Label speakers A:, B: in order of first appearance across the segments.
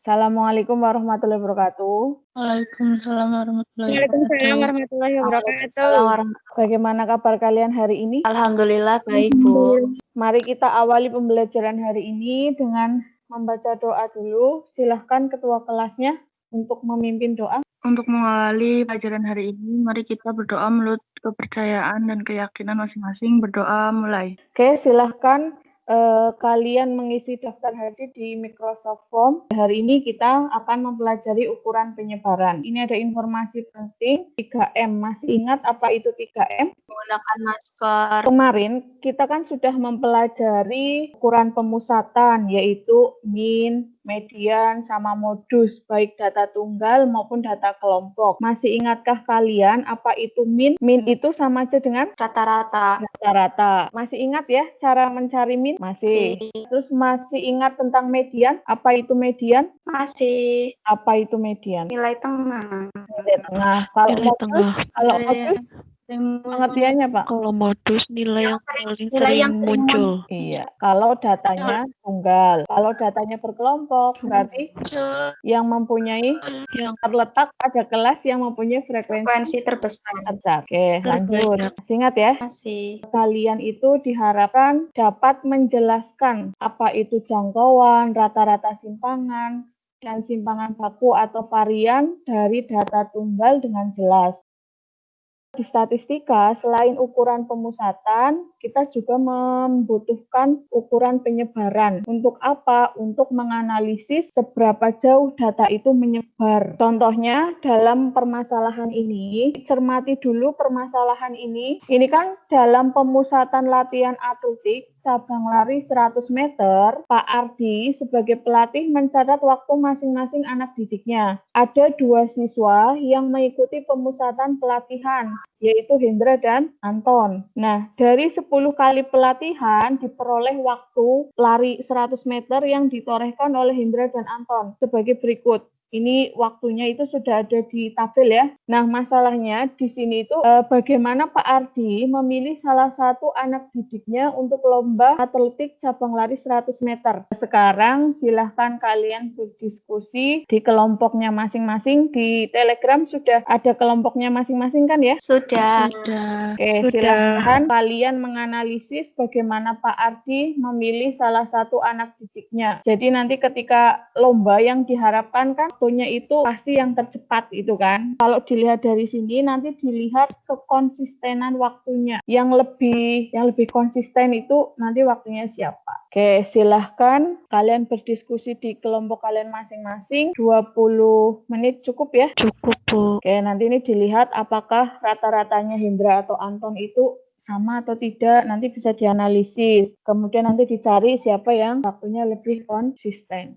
A: Assalamualaikum warahmatullahi wabarakatuh.
B: Waalaikumsalam warahmatullahi
C: Waalaikumsalam
B: wabarakatuh.
C: warahmatullahi wabarakatuh.
A: Waalaikumsalam. Bagaimana kabar kalian hari ini?
B: Alhamdulillah baik, Bu.
A: Mari kita awali pembelajaran hari ini dengan membaca doa dulu. Silahkan ketua kelasnya untuk memimpin doa.
B: Untuk mengawali pelajaran hari ini, mari kita berdoa menurut kepercayaan dan keyakinan masing-masing. Berdoa mulai.
A: Oke, silahkan kalian mengisi daftar hadir di Microsoft Form. Hari ini kita akan mempelajari ukuran penyebaran. Ini ada informasi penting, 3M. Masih ingat apa itu 3M?
B: Menggunakan masker.
A: Kemarin kita kan sudah mempelajari ukuran pemusatan, yaitu min, median, sama modus, baik data tunggal maupun data kelompok. Masih ingatkah kalian apa itu min? Min itu sama aja dengan
B: Rata-rata.
A: rata-rata. Masih ingat ya cara mencari min? Masih. Terus masih ingat tentang median? Apa itu median?
C: Masih.
A: Apa itu median?
C: Nilai tengah.
A: Nilai tengah. Kalau
B: Nilai
A: modus?
B: tengah.
A: Kalau modus? Pengertiannya, Pak?
B: Kalau modus nilai yang paling
C: nilai yang
B: sering
C: sering
B: muncul.
A: Iya, kalau datanya tunggal. Kalau datanya berkelompok, berarti yang mempunyai
B: Yang
A: terletak pada kelas yang mempunyai frekuensi
C: Frekuensi terbesar.
A: besar. Oke, lanjut.
B: terbanyak.
A: Masih ingat ya?
C: Masih.
A: Kalian itu diharapkan dapat menjelaskan apa itu jangkauan, rata-rata simpangan, dan simpangan baku atau varian dari data tunggal dengan jelas. Di statistika, selain ukuran pemusatan, kita juga membutuhkan ukuran penyebaran. Untuk apa? Untuk menganalisis seberapa jauh data itu menyebar. Contohnya, dalam permasalahan ini, cermati dulu permasalahan ini. Ini kan dalam pemusatan latihan atletik, cabang lari 100 meter, Pak Ardi sebagai pelatih mencatat waktu masing-masing anak didiknya. Ada 2 siswa yang mengikuti pemusatan pelatihan, yaitu Hendra dan Anton. Nah, dari 10 kali pelatihan diperoleh waktu lari 100 meter yang ditorehkan oleh Hendra dan Anton sebagai berikut. Ini waktunya itu sudah ada di tabel ya. Nah, masalahnya di sini itu bagaimana Pak Ardi memilih salah satu anak didiknya untuk lomba atletik cabang lari 100 meter. Sekarang silahkan kalian berdiskusi di kelompoknya masing-masing. Di Telegram sudah ada kelompoknya masing-masing kan ya?
C: Sudah.
A: Oke, silahkan kalian menganalisis bagaimana Pak Ardi memilih salah satu anak didiknya. Jadi nanti ketika lomba yang diharapkan kan waktunya itu pasti yang tercepat itu kan. Kalau dilihat dari sini nanti dilihat kekonsistenan waktunya. Yang lebih konsisten itu nanti waktunya siapa. Oke, silahkan kalian berdiskusi di kelompok kalian masing-masing. 20 menit cukup ya?
B: Cukup, Bu.
A: Oke, nanti ini dilihat apakah rata-ratanya Hendra atau Anton itu sama atau tidak, nanti bisa dianalisis. Kemudian nanti dicari siapa yang waktunya lebih konsisten.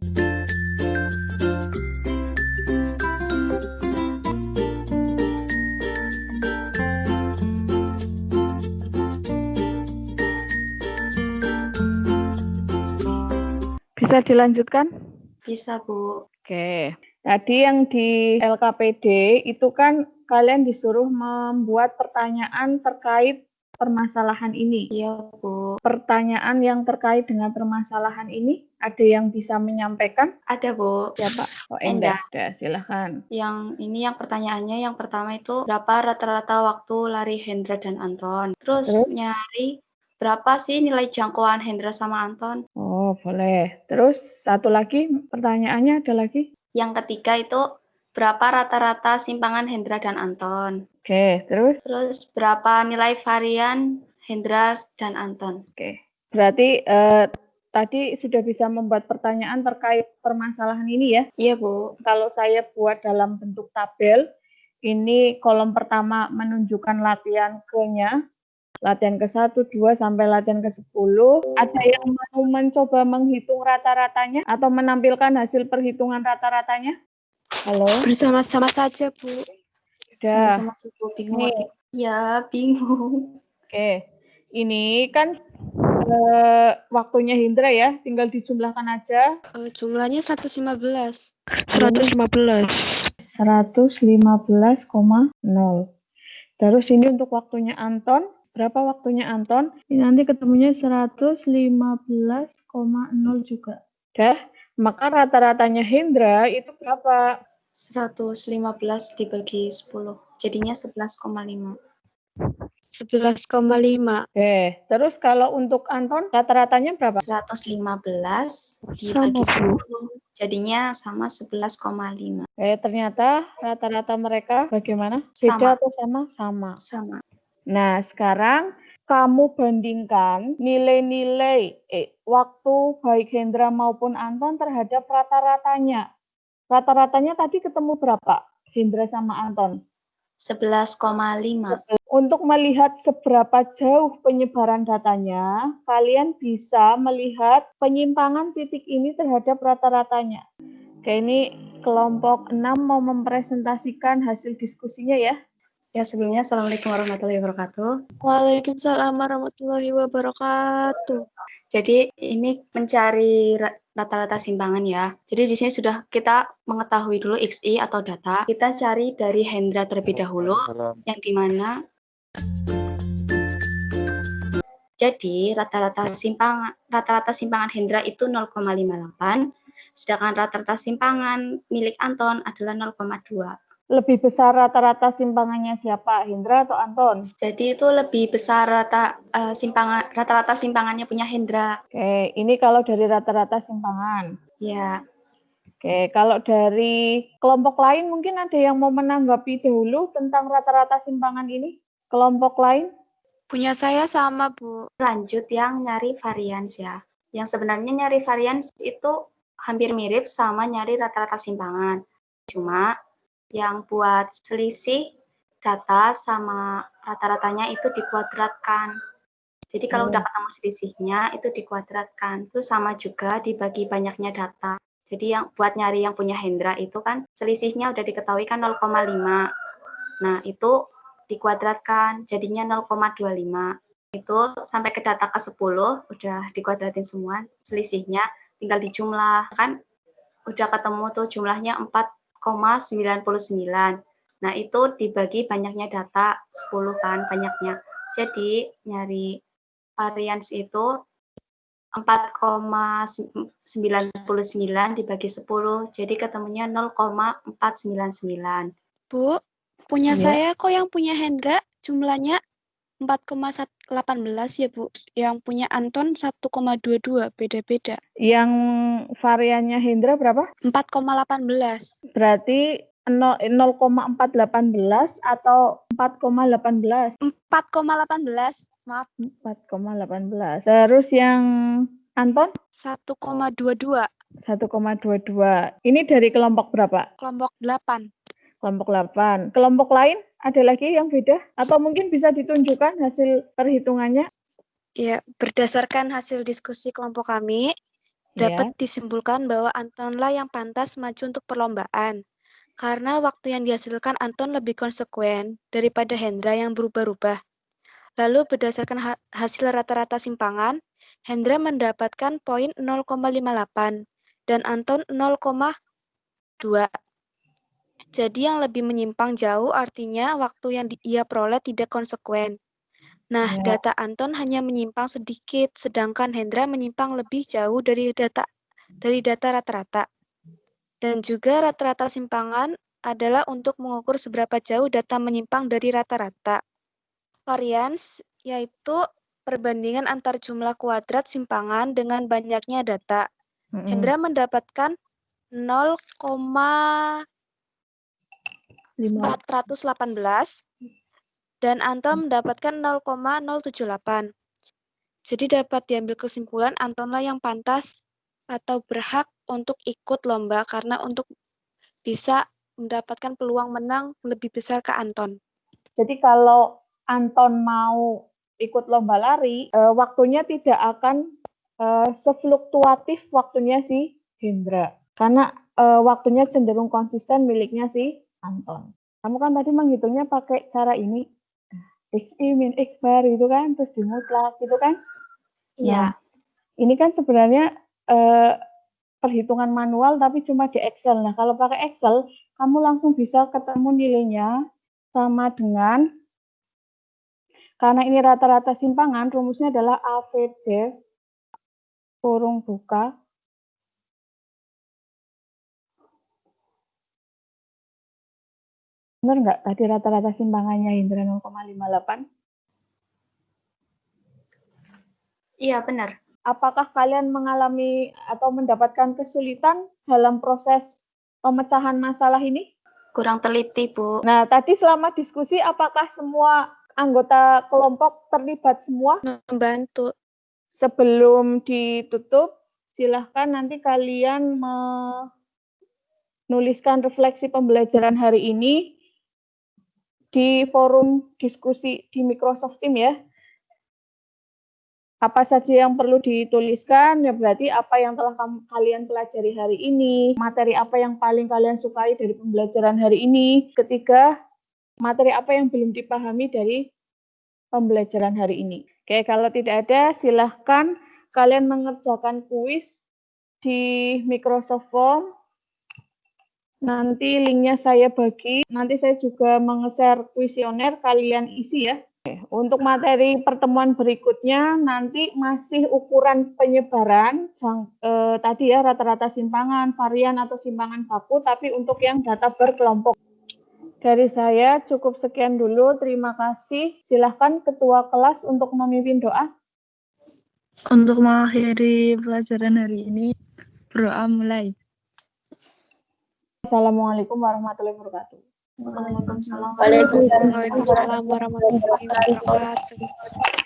A: Bisa dilanjutkan?
C: Bisa, Bu.
A: Oke, tadi yang di LKPD itu kan kalian disuruh membuat pertanyaan terkait permasalahan ini.
C: Iya, Bu.
A: Pertanyaan yang terkait dengan permasalahan ini, ada yang bisa menyampaikan?
C: Ada, Bu.
A: Siapa? Oh,
C: Endah.
A: Endah. Silahkan.
C: Yang pertanyaannya yang pertama itu berapa rata-rata waktu lari Hendra dan Anton. Terus nyari berapa sih nilai jangkauan Hendra sama Anton.
A: Oh, boleh. Terus satu lagi pertanyaannya ada lagi?
C: Yang ketiga itu berapa rata-rata simpangan Hendra dan Anton.
A: Oke, terus?
C: Terus berapa nilai varian Hendra dan Anton.
A: Oke, berarti tadi sudah bisa membuat pertanyaan terkait permasalahan ini ya?
C: Iya, Bu.
A: Kalau saya buat dalam bentuk tabel, ini kolom pertama menunjukkan latihan ke-nya, latihan ke-1, 2, sampai latihan ke-10. Ada yang mau mencoba menghitung rata-ratanya atau menampilkan hasil perhitungan rata-ratanya? Halo?
C: Bersama-sama saja, Bu.
A: Sudah.
C: Sama-sama cukup bingung. Ya, bingung.
A: Oke, ini kan waktunya Hendra ya, tinggal dijumlahkan aja.
C: Jumlahnya 115.
A: 115,0. Terus ini untuk waktunya Anton. Berapa waktunya Anton? Ini nanti ketemunya 115,0 juga. Udah? Maka rata-ratanya Hendra itu berapa?
C: 115 dibagi 10. Jadinya 11,5.
D: 11,5.
A: Oke, terus kalau untuk Anton rata-ratanya berapa?
C: 115 dibagi 10. Jadinya sama 11,5.
A: Ternyata rata-rata mereka bagaimana?
C: Sama.
A: Beda atau sama? Sama.
C: Sama.
A: Nah, sekarang kamu bandingkan nilai-nilai waktu baik Hendra maupun Anton terhadap rata-ratanya. Rata-ratanya tadi ketemu berapa? Hendra sama Anton.
C: 11,5.
A: Untuk melihat seberapa jauh penyebaran datanya, kalian bisa melihat penyimpangan titik ini terhadap rata-ratanya. Oke, ini kelompok 6 mau mempresentasikan hasil diskusinya ya.
C: Ya, sebelumnya Assalamualaikum warahmatullahi wabarakatuh.
D: Waalaikumsalam warahmatullahi wabarakatuh.
C: Jadi ini mencari rata-rata simpangan ya. Jadi di sini sudah kita mengetahui dulu XI atau data. Kita cari dari Hendra terlebih dahulu, yang dimana jadi rata-rata simpangan Hendra itu 0,58, sedangkan rata-rata simpangan milik Anton adalah 0,2.
A: Lebih besar rata-rata simpangannya siapa, Hendra atau Anton?
C: Jadi itu lebih besar rata-rata simpangannya punya Hendra.
A: Oke, ini kalau dari rata-rata simpangan.
C: Ya.
A: Oke, kalau dari kelompok lain mungkin ada yang mau menanggapi dahulu tentang rata-rata simpangan ini? Kelompok lain?
D: Punya saya sama, Bu.
C: Lanjut yang nyari varians ya. Yang sebenarnya nyari varians itu hampir mirip sama nyari rata-rata simpangan. Cuma yang buat selisih data sama rata-ratanya itu dikuadratkan. Jadi kalau udah ketemu selisihnya itu dikuadratkan. Terus sama juga dibagi banyaknya data. Jadi yang buat nyari yang punya Hendra itu kan selisihnya udah diketahui kan 0,5. Nah, itu dikuadratkan jadinya 0,25. Itu sampai ke data ke-10 udah dikuadratin semua selisihnya, tinggal dijumlah kan udah ketemu tuh jumlahnya 4,99. Nah, itu dibagi banyaknya data 10 kan banyaknya. Jadi nyari varians itu 4,99 dibagi 10. Jadi ketemunya 0,499.
D: Bu, punya
A: Iya.
D: saya kok yang punya Hendra jumlahnya 4,18 ya, Bu. Yang punya Anton 1,22, beda-beda.
A: Yang variannya Hendra berapa?
D: 4,18.
A: Berarti 0,418 atau 4,18?
D: 4,18, maaf.
A: 4,18. Terus yang Anton?
D: 1,22.
A: 1,22. Ini dari kelompok berapa?
D: Kelompok 8.
A: Kelompok 8. Kelompok lain ada lagi yang beda? Atau mungkin bisa ditunjukkan hasil perhitungannya?
D: Ya, berdasarkan hasil diskusi kelompok kami, dapat disimpulkan bahwa Antonlah yang pantas maju untuk perlombaan. Karena waktu yang dihasilkan Anton lebih konsekuen daripada Hendra yang berubah-ubah. Lalu berdasarkan hasil rata-rata simpangan, Hendra mendapatkan poin 0,58 dan Anton 0,2. Jadi yang lebih menyimpang jauh artinya waktu yang ia peroleh tidak konsekuen. Nah, data Anton hanya menyimpang sedikit, sedangkan Hendra menyimpang lebih jauh dari data rata-rata. Dan juga rata-rata simpangan adalah untuk mengukur seberapa jauh data menyimpang dari rata-rata. Varians yaitu perbandingan antar jumlah kuadrat simpangan dengan banyaknya data. Hendra mendapatkan 0,418 dan Anton mendapatkan 0,078. Jadi dapat diambil kesimpulan Antonlah yang pantas atau berhak untuk ikut lomba karena untuk bisa mendapatkan peluang menang lebih besar ke Anton.
A: Jadi kalau Anton mau ikut lomba lari, waktunya tidak akan sefluktuatif waktunya si Hendra. Karena waktunya cenderung konsisten miliknya si Anton. Kamu kan tadi menghitungnya pakai cara ini. XI min X bar itu kan, terus dimutlak gitu kan?
C: Iya.
A: Nah, ini kan sebenarnya perhitungan manual tapi cuma di Excel. Nah, kalau pakai Excel, kamu langsung bisa ketemu nilainya sama dengan, karena ini rata-rata simpangan, rumusnya adalah AVD kurung buka Benar nggak tadi rata-rata simpangannya Indra 0,58?
C: Iya, benar.
A: Apakah kalian mengalami atau mendapatkan kesulitan dalam proses pemecahan masalah ini?
C: Kurang teliti, Bu.
A: Nah, tadi selama diskusi apakah semua anggota kelompok terlibat semua?
D: Membantu.
A: Sebelum ditutup, silahkan nanti kalian menuliskan refleksi pembelajaran hari ini di forum diskusi di Microsoft Teams ya. Apa saja yang perlu dituliskan, ya berarti apa yang telah kalian pelajari hari ini, materi apa yang paling kalian sukai dari pembelajaran hari ini, ketiga, materi apa yang belum dipahami dari pembelajaran hari ini. Oke, kalau tidak ada, silahkan kalian mengerjakan kuis di Microsoft Form. Nanti linknya saya bagi, nanti saya juga menge-share kuesioner, kalian isi ya. Untuk materi pertemuan berikutnya nanti masih ukuran penyebaran tadi ya rata-rata simpangan, varian atau simpangan baku, tapi untuk yang data berkelompok. Dari saya cukup sekian dulu, terima kasih. Silahkan Ketua Kelas untuk memimpin doa.
B: Untuk mengakhiri pelajaran hari ini, berdoa mulai.
A: Assalamualaikum warahmatullahi wabarakatuh.
C: Waalaikumsalam.
D: Waalaikumsalam warahmatullahi wabarakatuh.